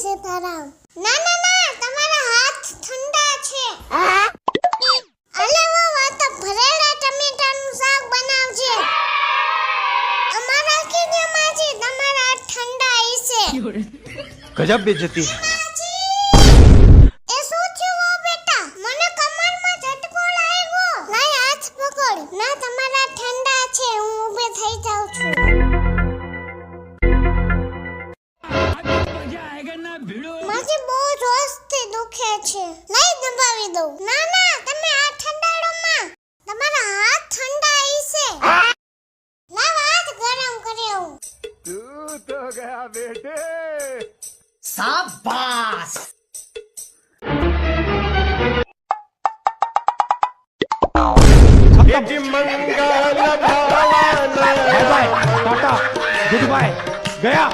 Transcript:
સીતારામ. ના ના ના, તમારા હાથ ઠંડા છે. અલે વો વાત ભરેલા ટમેટાનું શાક બનાવજે. અમારા કીને માજી તમારા હાથ ઠંડા હશે. ગજબ બેજતી. એ શું થયું બેટા? મને કમરમાં ઝટકો લાગ્યો. લાય હાથ પકડ. ના તમારા ઠંડા છે, હું ઊભે થઈ જાઉં છું. માજી બહુ જોશથી દુખે છે. લઈ દબાવી દઉં. ના ના, તમે આ ઠંડાડો માં. તમારા હાથ ઠંડા હશે. લાવ હાથ ગરમ કર્યો. તું તો ગયા બેટે. શાબાશ. મંગલ ભાવના. Bye bye, tata, good bye, ગયા.